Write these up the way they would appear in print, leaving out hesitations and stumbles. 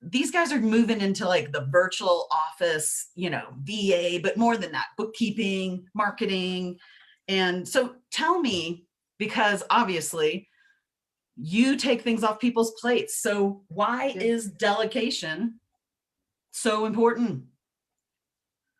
these guys are moving into like the virtual office, VA, but more than that, bookkeeping, marketing. And so tell me, because obviously you take things off people's plates. So why is delegation so important?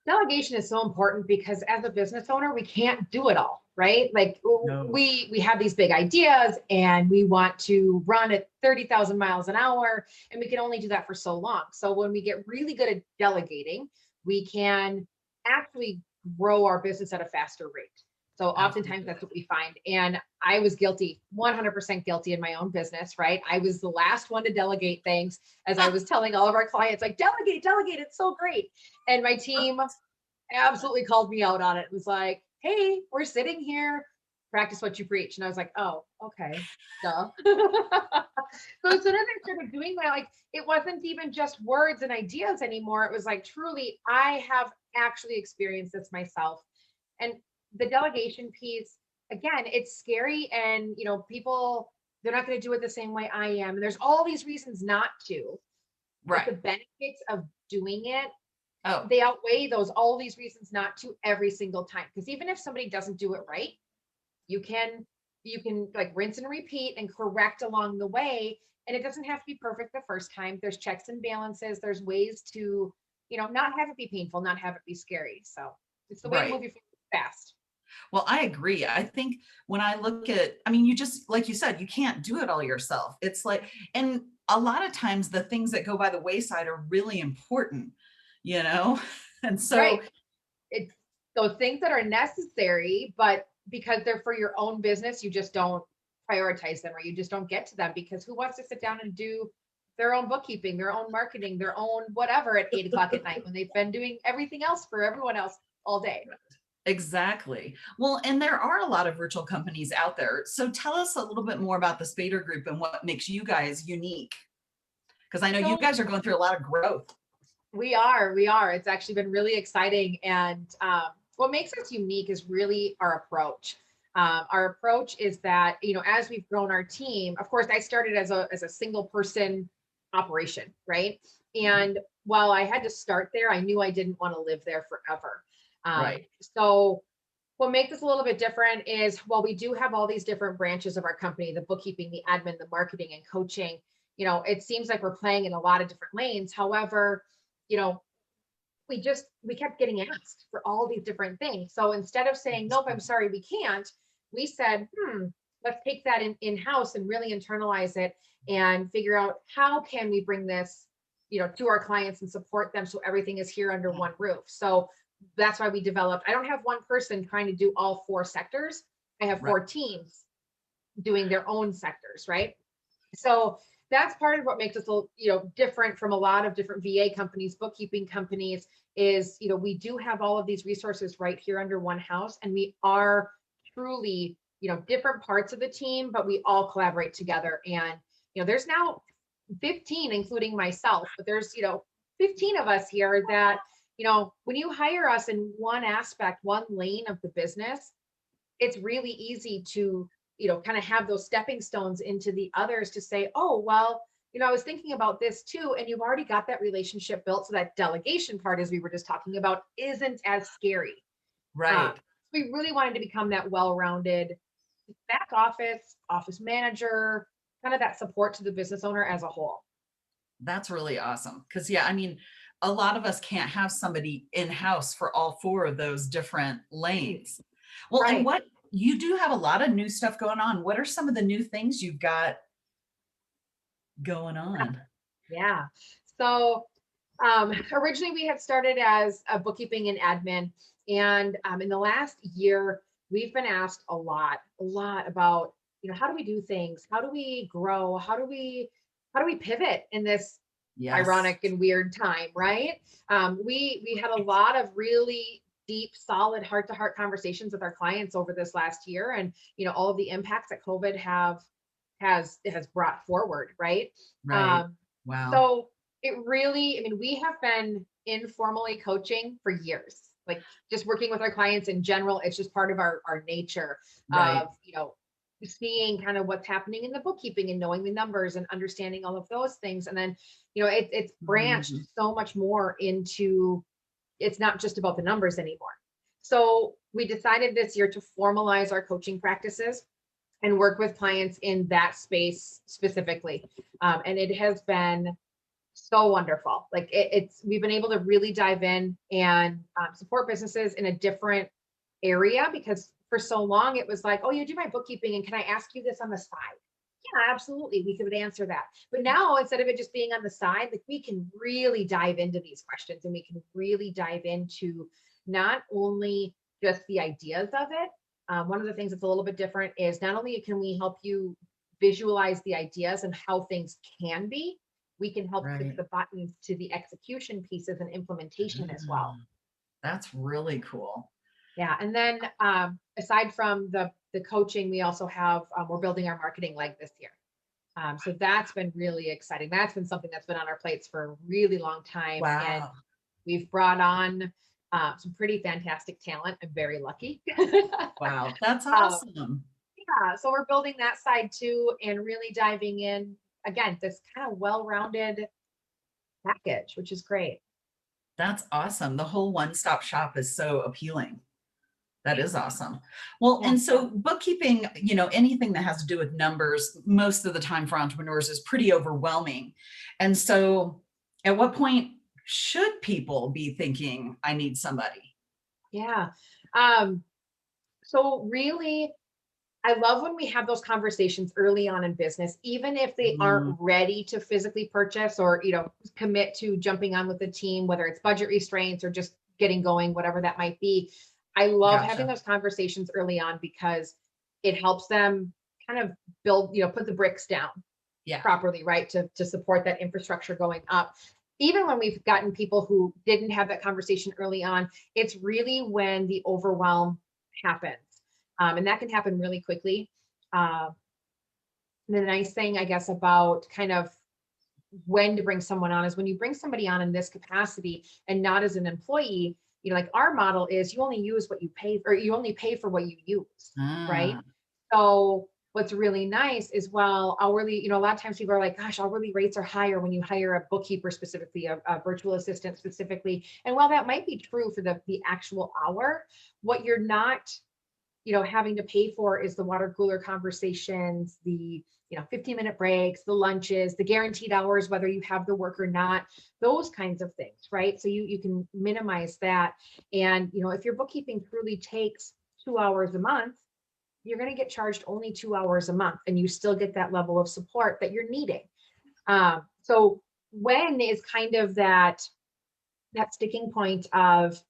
Delegation is so important because as a business owner, we can't do it all, right? Like No. we have these big ideas and we want to run at 30,000 miles an hour, and we can only do that for so long. So when we get really good at delegating, we can actually grow our business at a faster rate. So oftentimes Absolutely. that's what we find. And I was guilty, 100% guilty in my own business, right? I was the last one to delegate things, as I was telling all of our clients, like, delegate, delegate, it's so great. And my team absolutely called me out on it. It was like, hey, we're sitting here, practice what you preach. And I was like, oh, okay, duh. So as soon as I started doing that, like, it wasn't even just words and ideas anymore. It was like, truly, I have actually experienced this myself. And the delegation piece, again, it's scary. And, people, they're not going to do it the same way I am. And there's all these reasons not to, but Right. the benefits of doing it, Oh, they outweigh those all these reasons not to every single time. Because even if somebody doesn't do it right, you can like rinse and repeat and correct along the way. And it doesn't have to be perfect the first time. There's checks and balances. There's ways to, not have it be painful, not have it be scary. So it's the way to right. move you fast. Well, I agree. I think when I look at, I mean, you just, like you said, you can't do it all yourself. It's like, and a lot of times the things that go by the wayside are really important, you know? And Right. so, It's those things that are necessary, but because they're for your own business, you just don't prioritize them, or you just don't get to them, because who wants to sit down and do their own bookkeeping, their own marketing, their own whatever at 8 o'clock at night when they've been doing everything else for everyone else all day? exactly. Well, and there are a lot of virtual companies out there. So tell us a little bit more about the Spader Group and what makes you guys unique. Because I know you So guys are going through a lot of growth. we are. It's actually been really exciting. And what makes us unique is really our approach. Our approach is that, as we've grown our team, of course, I started as a single person operation, right? Mhm. And while I had to start there, I knew I didn't want to live there forever. Right. So what makes us a little bit different is, while we do have all these different branches of our company, the bookkeeping, the admin, the marketing, and coaching, it seems like we're playing in a lot of different lanes. However, you know, we kept getting asked for all these different things. So instead of saying, nope, I'm sorry, we can't, we said, let's take that in-house and really internalize it and figure out how can we bring this, to our clients and support them so everything is here under one roof. So that's why we developed, I don't have one person trying to do all four sectors. I have Right. four teams doing their own sectors, right? So that's part of what makes us, different from a lot of different VA companies, bookkeeping companies, is, we do have all of these resources right here under one house, and we are truly, different parts of the team, but we all collaborate together. And, there's now 15, including myself, but there's, 15 of us here that, when you hire us in one aspect, one lane of the business, it's really easy to, kind of have those stepping stones into the others to say, oh, well, I was thinking about this too. And you've already got that relationship built. So that delegation part, as we were just talking about, isn't as scary. Um, Right. we really wanted to become that well-rounded back office manager, kind of that support to the business owner as a whole. That's really awesome. Because, yeah, I mean, a lot of us can't have somebody in-house for all four of those different lanes. Well, and Right. what you do have a lot of new stuff going on. What are some of the new things you've got going on? Yeah. So originally we had started as a bookkeeping and admin. And in the last year, we've been asked a lot about, how do we do things? How do we grow? How do we pivot in this Yes. ironic and weird time, right? We had a lot of really deep, solid heart-to-heart conversations with our clients over this last year, and all of the impacts that COVID has brought forward, right? Right. Um, Wow. so it really, I mean, we have been informally coaching for years, like just working with our clients in general. It's just part of our nature Right. of, seeing kind of what's happening in the bookkeeping and knowing the numbers and understanding all of those things. And then, it's branched Mhm. so much more into, it's not just about the numbers anymore. So we decided this year to formalize our coaching practices and work with clients in that space specifically. And it has been so wonderful. Like we've been able to really dive in and support businesses in a different area, because for so long it was like, oh, you do my bookkeeping, and can I ask you this on the side? Yeah, absolutely. We could answer that. But now, instead of it just being on the side, like, we can really dive into these questions, and we can really dive into not only just the ideas of it. One of the things that's a little bit different is not only can we help you visualize the ideas and how things can be, we can help click Right. the buttons to the execution pieces and implementation as well. Ah, that's really cool. Yeah, and then aside from the coaching, we also have we're building our marketing leg this year. So that's been really exciting. That's been something that's been on our plates for a really long time, and Wow. we've brought on some pretty fantastic talent. I'm very lucky. Wow. That's um, awesome. yeah, so we're building that side too, and really diving in again, this kind of well-rounded package, which is great. That's awesome. The whole one-stop shop is so appealing. That is awesome. Well, Yeah. and so bookkeeping, anything that has to do with numbers, most of the time for entrepreneurs is pretty overwhelming. And so at what point should people be thinking, I need somebody? Yeah. Um, so really, I love when we have those conversations early on in business, even if they Mm, aren't ready to physically purchase or, commit to jumping on with the team, whether it's budget restraints or just getting going, whatever that might be. I love having gotcha. those conversations early on, because it helps them kind of build, put the bricks down Yeah. properly, right? To support that infrastructure going up. Even when we've gotten people who didn't have that conversation early on, it's really when the overwhelm happens. And that can happen really quickly. Uh, the nice thing, I guess, about kind of when to bring someone on is when you bring somebody on in this capacity and not as an employee, like our model is you only use what you pay, or you only pay for what you use, right? Ah, So what's really nice is, well, hourly, a lot of times people are like, gosh, hourly rates are higher when you hire a bookkeeper specifically, a virtual assistant specifically. And while that might be true for the actual hour, what you're not, having to pay for is the water cooler conversations, the 15-minute breaks, the lunches, the guaranteed hours, whether you have the work or not, those kinds of things, right? So you can minimize that. And if your bookkeeping truly takes 2 hours a month, you're going to get charged only 2 hours a month, and you still get that level of support that you're needing. So when is kind of that sticking point of,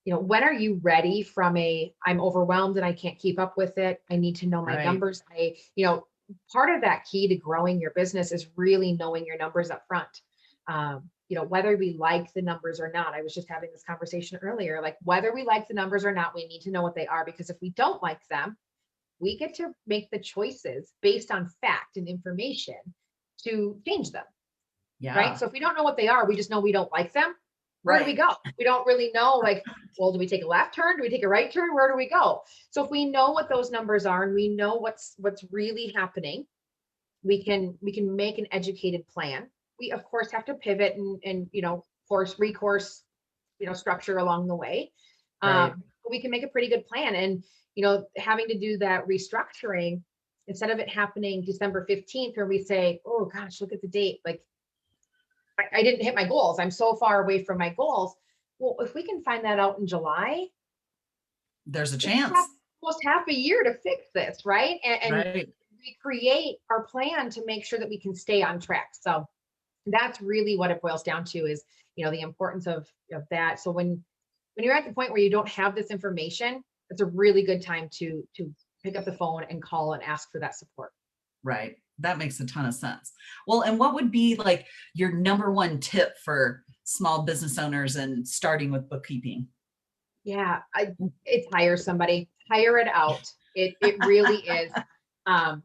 when are you ready from I'm overwhelmed and I can't keep up with it. I need to know my right. numbers. Part of that key to growing your business is really knowing your numbers up front. Whether we like the numbers or not. I was just having this conversation earlier, like whether we like the numbers or not, we need to know what they are, because if we don't like them, we get to make the choices based on fact and information to change them, right? Yeah. So if we don't know what they are, we just know we don't like them. Where do we Right. go? We don't really know, like, well, do we take a left turn? Do we take a right turn? Where do we go? So if we know what those numbers are and we know what's really happening, we can make an educated plan. We of course have to pivot and course recourse, structure along the way. Right. But we can make a pretty good plan. And having to do that restructuring, instead of it happening December 15th, where we say, oh gosh, look at the date, like I didn't hit my goals. I'm so far away from my goals. Well, if we can find that out in July, There's a we have chance. almost half a year to fix this, right? And Right. recreate our plan to make sure that we can stay on track. So that's really what it boils down to is, the importance of that. So when you're at the point where you don't have this information, it's a really good time to pick up the phone and call and ask for that support. Right. That makes a ton of sense. Well, and what would be like your number one tip for small business owners and starting with bookkeeping? Yeah, it's hire somebody, hire it out. It really is. Um,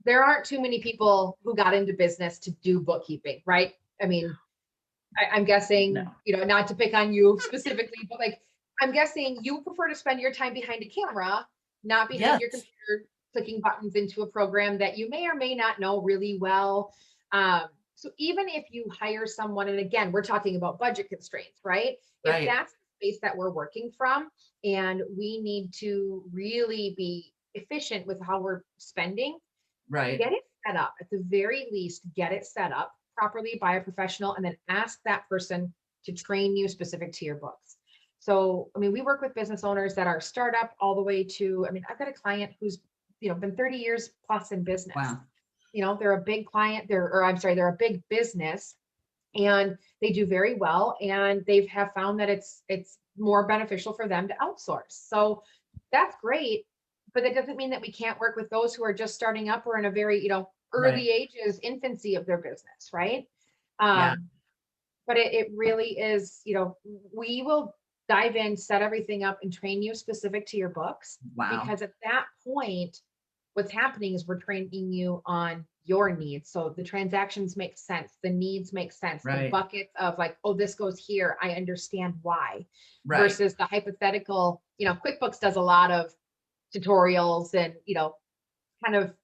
there aren't too many people who got into business to do bookkeeping, right? I mean, I'm guessing, No. not to pick on you specifically, but like I'm guessing you prefer to spend your time behind a camera, not behind your Yes. computer clicking buttons into a program that you may or may not know really well. So even if you hire someone, and again, we're talking about budget constraints, right? If Right. that's the space that we're working from and we need to really be efficient with how we're spending, Right. get it set up. At the very least, get it set up properly by a professional and then ask that person to train you specific to your books. So, I mean, we work with business owners that are startup all the way to, I mean, I've got a client who's, been 30 years plus in business. Wow. They're a big client, or I'm sorry, they're a big business and they do very well. And they have found that it's more beneficial for them to outsource. So that's great, but that doesn't mean that we can't work with those who are just starting up or in a very, Right. early ages, infancy of their business, right? Yeah. Um, but it really is, we will dive in, set everything up, and train you specific to your books. Wow. Because at that point, what's happening is we're training you on your needs. So the transactions make sense, the needs make sense, the Right. buckets of like, oh, this goes here, I understand why, Right. versus the hypothetical, QuickBooks does a lot of tutorials and, kind of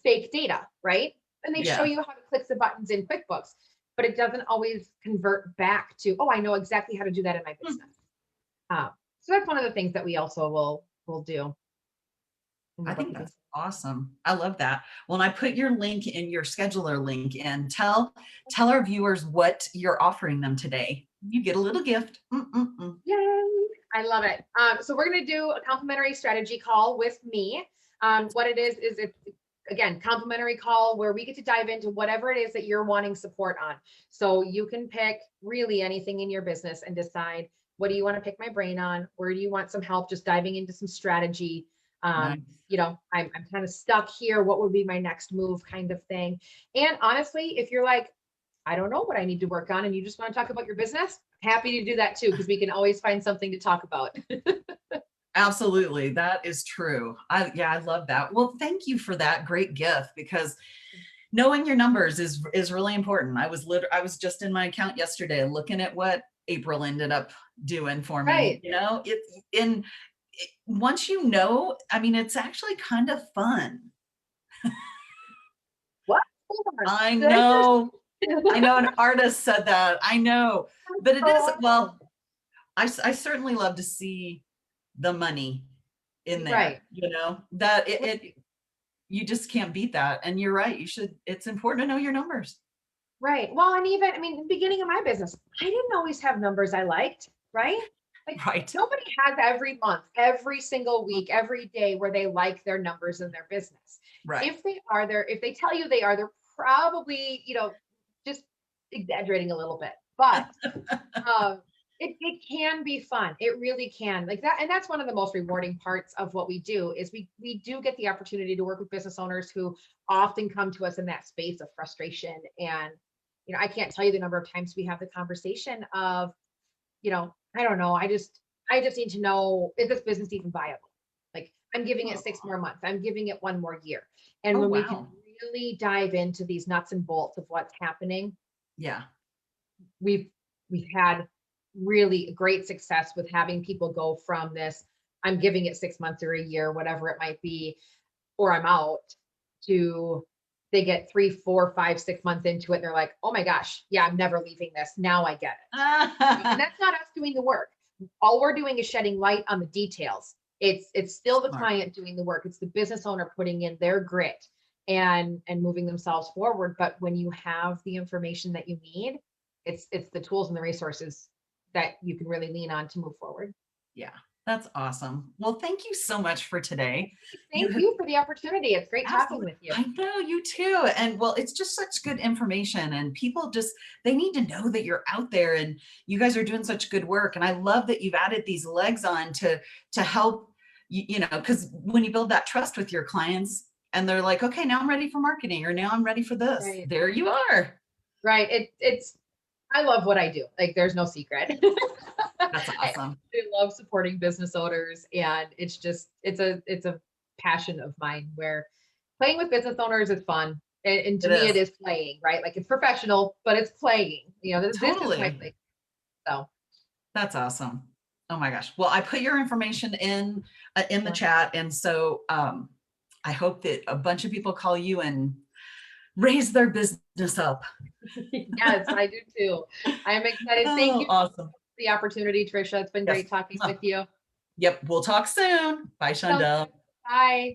fake data, right? And they show Yeah. you how to click the buttons in QuickBooks, but it doesn't always convert back to, oh, I know exactly how to do that in my Hmm. business. So that's one of the things that we also will do in the I think bookkeeping. that's awesome. I love that. Well, and I put your link in, your scheduler link in. Tell our viewers what you're offering them today. You get a little gift. Mm-mm-mm. Yay! I love it. So we're going to do a complimentary strategy call with me. What it is it's again complimentary call where we get to dive into whatever it is that you're wanting support on. So you can pick really anything in your business and decide, what do you want to pick my brain on? Where do you want some help just diving into some strategy? Nice. I'm kind of stuck here. What would be my next move, kind of thing? And honestly, if you're like, I don't know what I need to work on, and you just want to talk about your business, happy to do that too, because we can always find something to talk about. Absolutely. That is true. I love that. Well, thank you for that great gift, because knowing your numbers is really important. I was just in my account yesterday looking at what April ended up doing for me. Right. Once you know, I mean, it's actually kind of fun. What? Hold on. I Did I hear know. I something? know an artist said that. I know. But it is, Oh, well, I certainly love to see the money in there, right. that you just can't beat that. And you're right. It's important to know your numbers. Right. Well, and even, I mean, the beginning of my business, I didn't always have numbers I liked, right? Like Right. nobody has every month, every single week, every day where they like their numbers in their business. Right. If they are there, if they tell you they are, they're probably, just exaggerating a little bit. But um, it can be fun. It really can. Like that, and that's one of the most rewarding parts of what we do is we do get the opportunity to work with business owners who often come to us in that space of frustration. And I can't tell you the number of times we have the conversation of, I don't know, I just need to know, is this business even viable? Like I'm giving it 6 more months, I'm giving it 1 more year. And Oh, when we can wow. really dive into these nuts and bolts of what's happening, Yeah. we've we've had really great success with having people go from this, I'm giving it 6 months or a year, whatever it might be, or I'm out, to they get 3, 4, 5, 6 months into it and they're like, oh my gosh, yeah, I'm never leaving this, now I get it. And that's not us doing the work. All we're doing is shedding light on the details. It's still the Smart. client doing the work, it's the business owner putting in their grit and moving themselves forward. But when you have the information that you need, it's the tools and the resources that you can really lean on to move forward. Yeah. That's awesome. Well, thank you so much for today. You Thank you for the opportunity. It's great talking Absolutely. with you. I know, you too. And well, it's just such good information, and people they need to know that you're out there and you guys are doing such good work. And I love that you've added these legs on to help because when you build that trust with your clients and they're like, okay, now I'm ready for marketing, or now I'm ready for this. Right. There you are. Right. It's I love what I do. Like there's no secret. That's I awesome. absolutely love supporting business owners, and it's a passion of mine where playing with business owners is fun. And to It me it is. is playing, right? Like it's professional, but it's playing. This is my Totally. play. So That's awesome. Oh my gosh. Well, I put your information in the chat. And so I hope that a bunch of people call you and raise their business up. Yes, I do too. I am excited. Thank Oh, you awesome. for the opportunity, Trisha. It's been Yes. great talking with you. Yep. We'll talk soon. Bye, Sounds Shawndel. good. Bye.